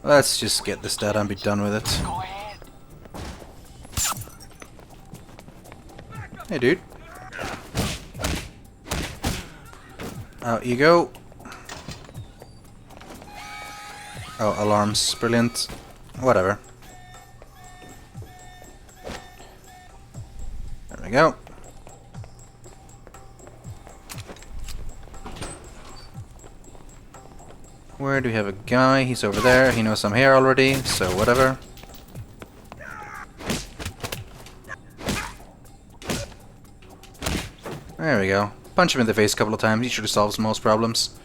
Let's just get this data and be done with it. Hey, dude. Out you go. Oh, alarms. Brilliant. Whatever. There we go. Where do we have a guy? He's over there. He knows I'm here already, so whatever. There we go. Punch him in the face a couple of times. He should have solved most problems.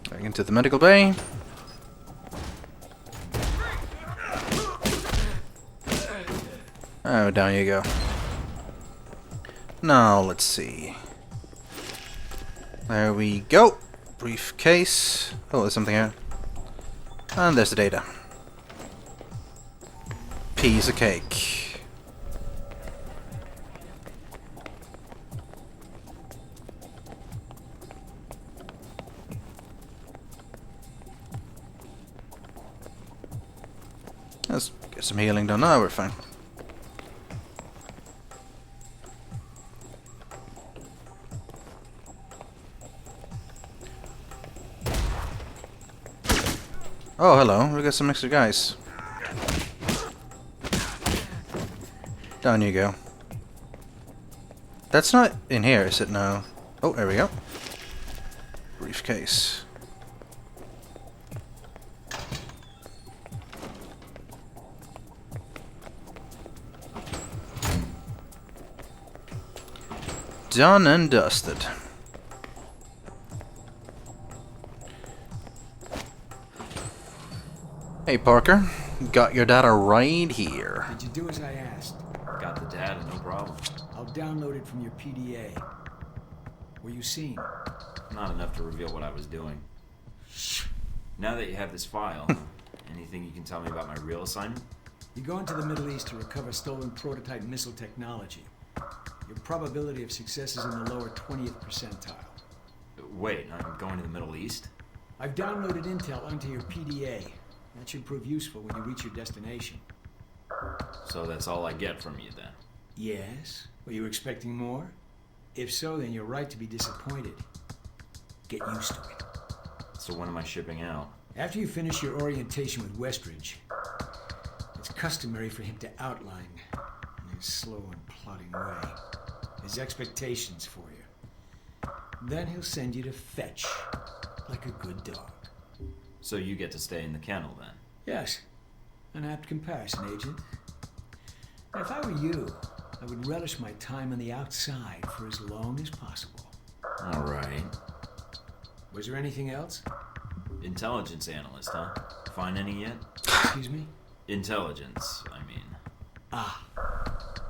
Back into the medical bay. Oh, down you go. Now, let's see. There we go. Briefcase. Oh, there's something here. And there's the data. Piece of cake. Let's get some healing done. Now we're fine. Oh, hello. We got some extra guys. Down you go. That's not in here, is it now? Oh, there we go. Briefcase. Done and dusted. Hey Parker, got your data right here. Did you do as I asked? Got the data, no problem. I'll download it from your PDA. Were you seen? Not enough to reveal what I was doing. Now that you have this file, anything you can tell me about my real assignment? You're going to the Middle East to recover stolen prototype missile technology. Your probability of success is in the lower 20th percentile. Wait, I'm going to the Middle East? I've downloaded intel onto your PDA. That should prove useful when you reach your destination. So that's all I get from you then? Yes? Were you expecting more? If so, then you're right to be disappointed. Get used to it. So when am I shipping out? After you finish your orientation with Westridge, it's customary for him to outline, in his slow and plodding way, his expectations for you. Then he'll send you to fetch, like a good dog. So you get to stay in the kennel then? Yes. An apt comparison, Agent. And if I were you, I would relish my time on the outside for as long as possible. All right. Was there anything else? Intelligence analyst, huh? Find any yet? Excuse me? Intelligence, I mean. Ah.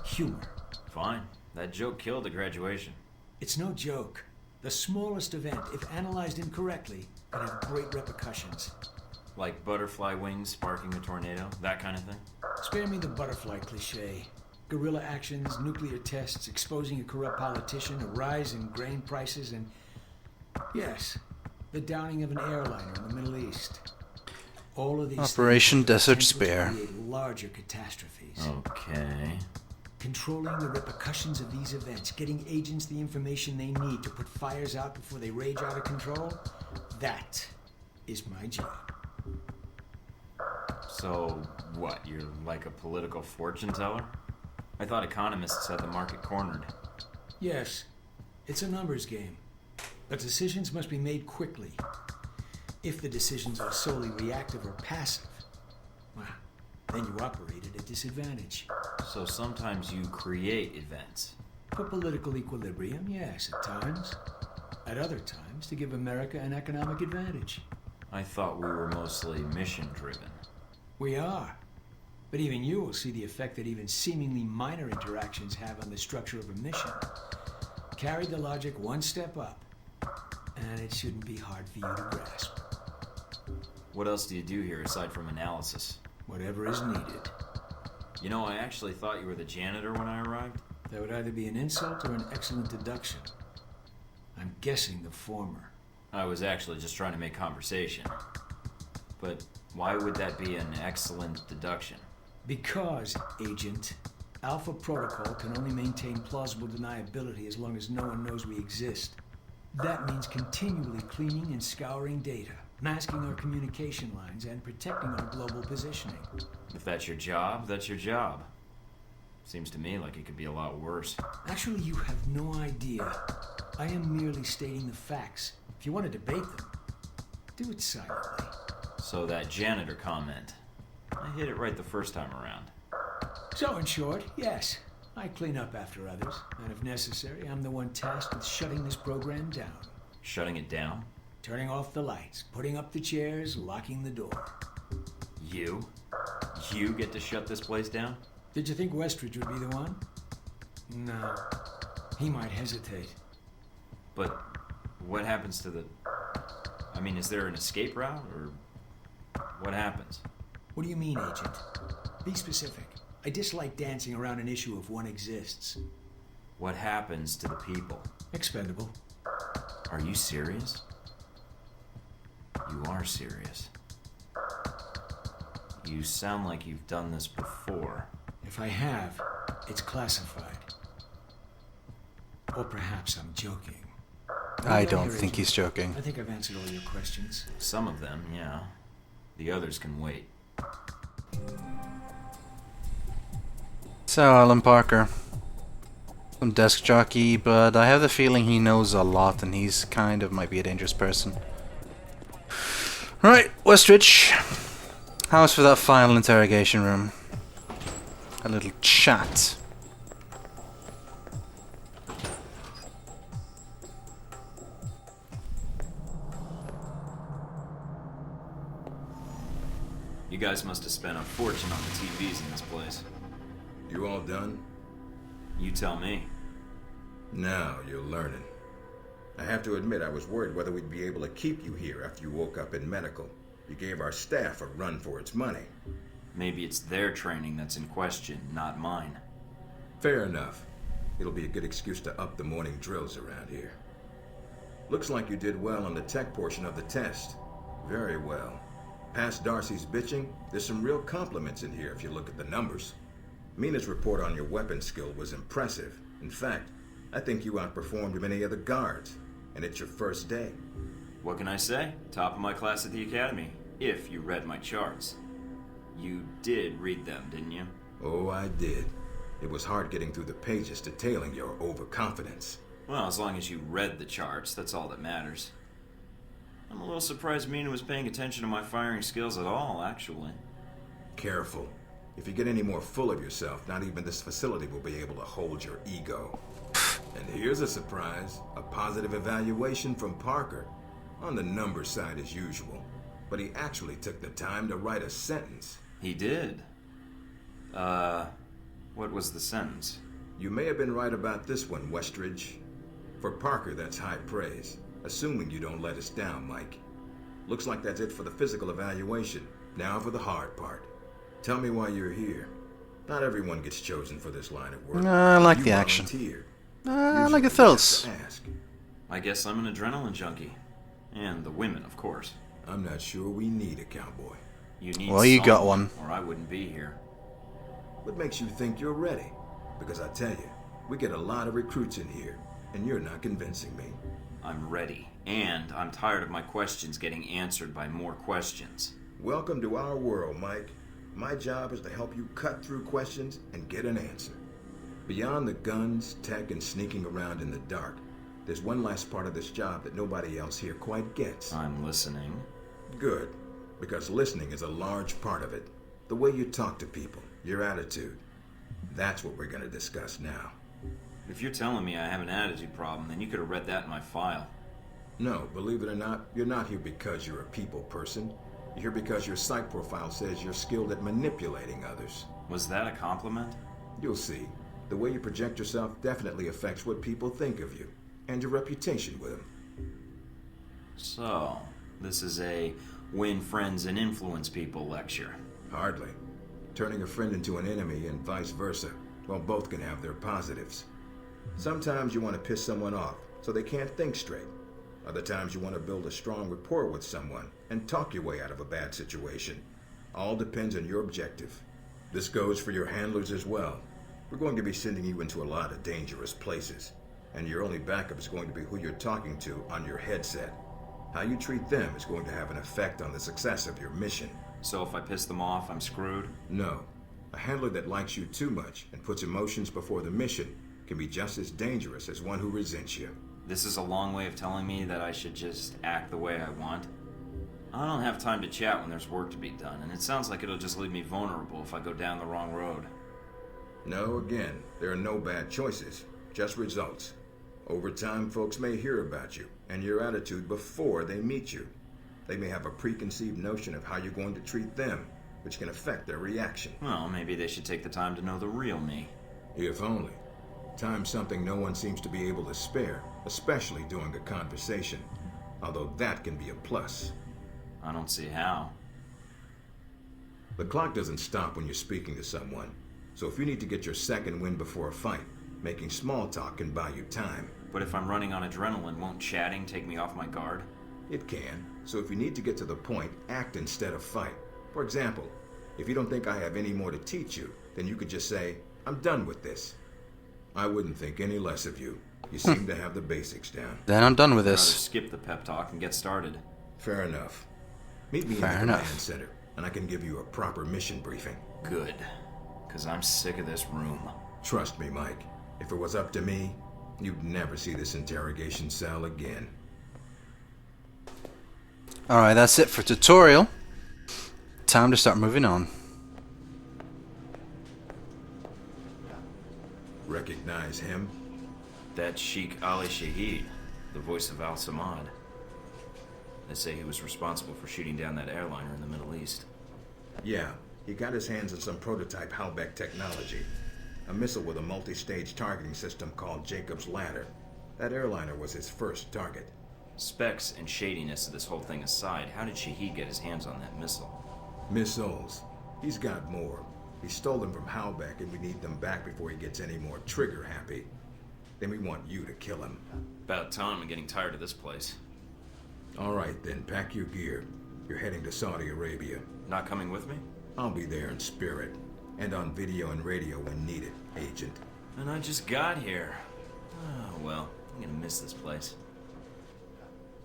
Humor. Fine. That joke killed at graduation. It's no joke. The smallest event, if analyzed incorrectly, could have great repercussions. Like butterfly wings sparking a tornado? That kind of thing? Spare me the butterfly cliché. Guerrilla actions, nuclear tests, exposing a corrupt politician, a rise in grain prices, and... yes, the downing of an airliner in the Middle East. All of these Operation Desert things Spear. create larger catastrophes. Okay. Controlling the repercussions of these events, getting agents the information they need to put fires out before they rage out of control, that is my job. So, what, you're like a political fortune teller? I thought economists had the market cornered. Yes, it's a numbers game. But decisions must be made quickly. If the decisions are solely reactive or passive, well, then you operate at a disadvantage. So sometimes you create events. For political equilibrium, yes, at times. At other times, to give America an economic advantage. I thought we were mostly mission-driven. We are. But even you will see the effect that even seemingly minor interactions have on the structure of a mission. Carry the logic one step up, and it shouldn't be hard for you to grasp. What else do you do here aside from analysis? Whatever is needed. You know, I actually thought you were the janitor when I arrived. That would either be an insult or an excellent deduction. I'm guessing the former. I was actually just trying to make conversation. But Why would that be an excellent deduction? Because, Agent, Alpha Protocol can only maintain plausible deniability as long as no one knows we exist. That means continually cleaning and scouring data, masking our communication lines, and protecting our global positioning. If that's your job, that's your job. Seems to me like it could be a lot worse. Actually, you have no idea. I am merely stating the facts. If you want to debate them, do it silently. So that janitor comment, I hit it right the first time around. So in short, yes, I clean up after others, and if necessary, I'm the one tasked with shutting this program down. Shutting it down? Turning off the lights, putting up the chairs, locking the door. You? You get to shut this place down? Did you think Westridge would be the one? No. He might hesitate. But what happens to the... I mean, is there an escape route, or what happens? What do you mean, Agent? Be specific. I dislike dancing around an issue if one exists. What happens to the people? Expendable. Are you serious? You are serious. You sound like you've done this before. If I have, it's classified. Or perhaps I'm joking. I don't think he's joking. I think I've answered all your questions. Some of them, yeah. The others can wait. So, Alan Parker. Some desk jockey, but I have the feeling he knows a lot and he's kind of might be a dangerous person. Right, Westridge. How's for that final interrogation room? A little chat. You guys must have spent a fortune on the TVs in this place. You all done? You tell me. Now you're learning. I have to admit I was worried whether we'd be able to keep you here after you woke up in medical. You gave our staff a run for its money. Maybe it's their training that's in question, not mine. Fair enough. It'll be a good excuse to up the morning drills around here. Looks like you did well on the tech portion of the test. Very well. Past Darcy's bitching, there's some real compliments in here if you look at the numbers. Mina's report on your weapon skill was impressive. In fact, I think you outperformed many of the guards, and it's your first day. What can I say? Top of my class at the academy, if you read my charts. You did read them, didn't you? Oh, I did. It was hard getting through the pages detailing your overconfidence. Well, as long as you read the charts, that's all that matters. I'm a little surprised Mina was paying attention to my firing skills at all, actually. Careful. If you get any more full of yourself, not even this facility will be able to hold your ego. And here's a surprise. A positive evaluation from Parker. On the number side as usual. But he actually took the time to write a sentence. He did. What was the sentence? You may have been right about this one, Westridge. For Parker, that's high praise. Assuming you don't let us down, Mike. Looks like that's it for the physical evaluation. Now for the hard part. Tell me why you're here. Not everyone gets chosen for this line of work. I like You the action. volunteered. I like the Usually thrills. you have to ask. I guess I'm an adrenaline junkie. And the women, of course. I'm not sure we need a cowboy. You need Well, you got someone, one. or I wouldn't be here. What makes you think you're ready? Because I tell you, we get a lot of recruits in here, and you're not convincing me. I'm ready. And I'm tired of my questions getting answered by more questions. Welcome to our world, Mike. My job is to help you cut through questions and get an answer. Beyond the guns, tech, and sneaking around in the dark, there's one last part of this job that nobody else here quite gets. I'm listening. Good, because listening is a large part of it. The way you talk to people, your attitude. That's what we're going to discuss now. If you're telling me I have an attitude problem, then you could have read that in my file. No, believe it or not, you're not here because you're a people person. You're here because your psych profile says you're skilled at manipulating others. Was that a compliment? You'll see. The way you project yourself definitely affects what people think of you, and your reputation with them. So, this is a win friends and influence people lecture. Hardly. Turning a friend into an enemy and vice versa. Well, both can have their positives. Sometimes you want to piss someone off, so they can't think straight. Other times you want to build a strong rapport with someone and talk your way out of a bad situation. All depends on your objective. This goes for your handlers as well. We're going to be sending you into a lot of dangerous places, and your only backup is going to be who you're talking to on your headset. How you treat them is going to have an effect on the success of your mission. So if I piss them off, I'm screwed? No. A handler that likes you too much and puts emotions before the mission can be just as dangerous as one who resents you. This is a long way of telling me that I should just act the way I want. I don't have time to chat when there's work to be done, and it sounds like it'll just leave me vulnerable if I go down the wrong road. No, again, there are no bad choices, just results. Over time, folks may hear about you and your attitude before they meet you. They may have a preconceived notion of how you're going to treat them, which can affect their reaction. Well, maybe they should take the time to know the real me. If only. Time's something no one seems to be able to spare, especially during a conversation. Although that can be a plus. I don't see how. The clock doesn't stop when you're speaking to someone. So if you need to get your second win before a fight, making small talk can buy you time. But if I'm running on adrenaline, won't chatting take me off my guard? It can. So if you need to get to the point, act instead of fight. For example, if you don't think I have any more to teach you, then you could just say, I'm done with this. I wouldn't think any less of you. You seem to have the basics down. Then I'm done with I'd rather this. skip the pep talk and get started. Fair enough. Meet me in the Fair command enough. center, and I can give you a proper mission briefing. Good. Because I'm sick of this room. Trust me, Mike. If it was up to me, you'd never see this interrogation cell again. Alright, that's it for tutorial. Time to start moving on. Recognize him? That's Sheikh Ali Shahid, the voice of Al-Samad. They say he was responsible for shooting down that airliner in the Middle East. Yeah, he got his hands on some prototype Halbeck technology. A missile with a multi-stage targeting system called Jacob's Ladder. That airliner was his first target. Specs and shadiness of this whole thing aside, how did Shahid get his hands on that missile? Missiles. He's got more. He stole them from Halbeck, and we need them back before he gets any more trigger-happy. Then we want you to kill him. About time. I'm getting tired of this place. All right, then, pack your gear. You're heading to Saudi Arabia. Not coming with me? I'll be there in spirit, and on video and radio when needed, Agent. And I just got here. Oh, well, I'm gonna miss this place.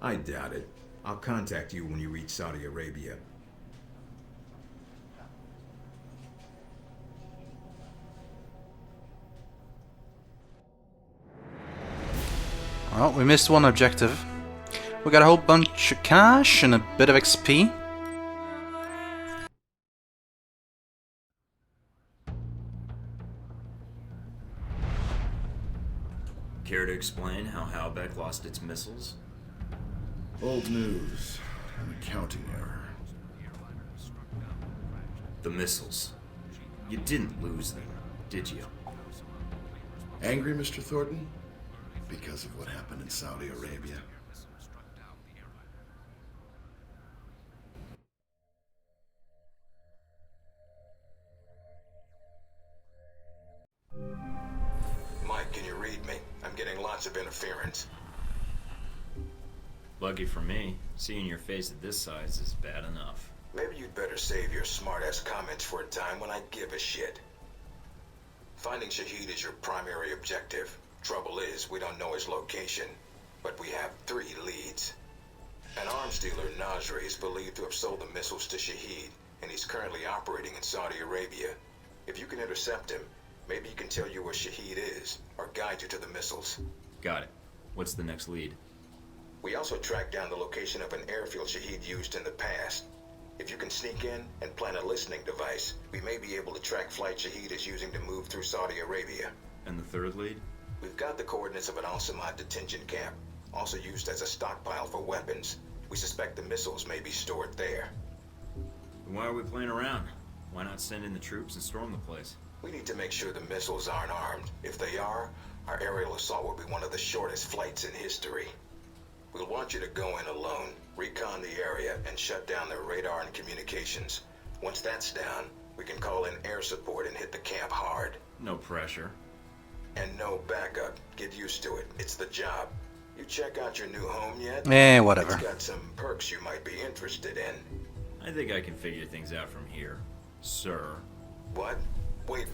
I doubt it. I'll contact you when you reach Saudi Arabia. Well, we missed one objective. We got a whole bunch of cash and a bit of XP. Care to explain how Halbeck lost its missiles? Old news. An accounting error. The missiles. You didn't lose them, did you? Angry, Mr. Thornton? Because of what happened in Saudi Arabia? Mike, can you read me? I'm getting lots of interference. Lucky for me, seeing your face at this size is bad enough. Maybe you'd better save your smartass comments for a time when I give a shit. Finding Shahid is your primary objective. Trouble is, we don't know his location, but we have 3 leads. An arms dealer, Nasri, is believed to have sold the missiles to Shahid, and he's currently operating in Saudi Arabia. If you can intercept him, maybe he can tell you where Shahid is, or guide you to the missiles. Got it. What's the next lead? We also tracked down the location of an airfield Shahid used in the past. If you can sneak in and plant a listening device, we may be able to track flight Shahid is using to move through Saudi Arabia. And the third lead? We've got the coordinates of an Al-Samad detention camp, also used as a stockpile for weapons. We suspect the missiles may be stored there. Why are we playing around? Why not send in the troops and storm the place? We need to make sure the missiles aren't armed. If they are, our aerial assault will be one of the shortest flights in history. We'll want you to go in alone, recon the area, and shut down their radar and communications. Once that's down, we can call in air support and hit the camp hard. No pressure. And no backup. Get used to it. It's the job. You check out your new home yet? Whatever. It's got some perks you might be interested in. I think I can figure things out from here, sir. What? Wait.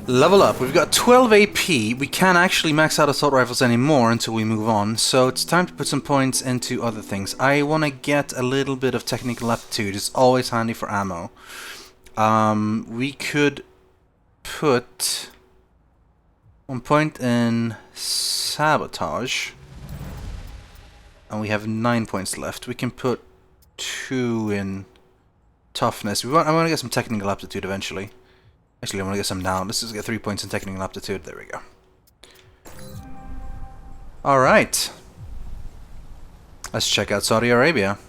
Level up. We've got 12 AP. We can't actually max out assault rifles anymore until we move on, so it's time to put some points into other things. I want to get a little bit of technical aptitude. It's always handy for ammo. We could put 1 point in sabotage, and we have 9 points left. We can put 2 in toughness. I want to get some technical aptitude eventually. Actually, I want to get some now. Let's just get 3 points in technical aptitude. There we go. Alright. Let's check out Saudi Arabia.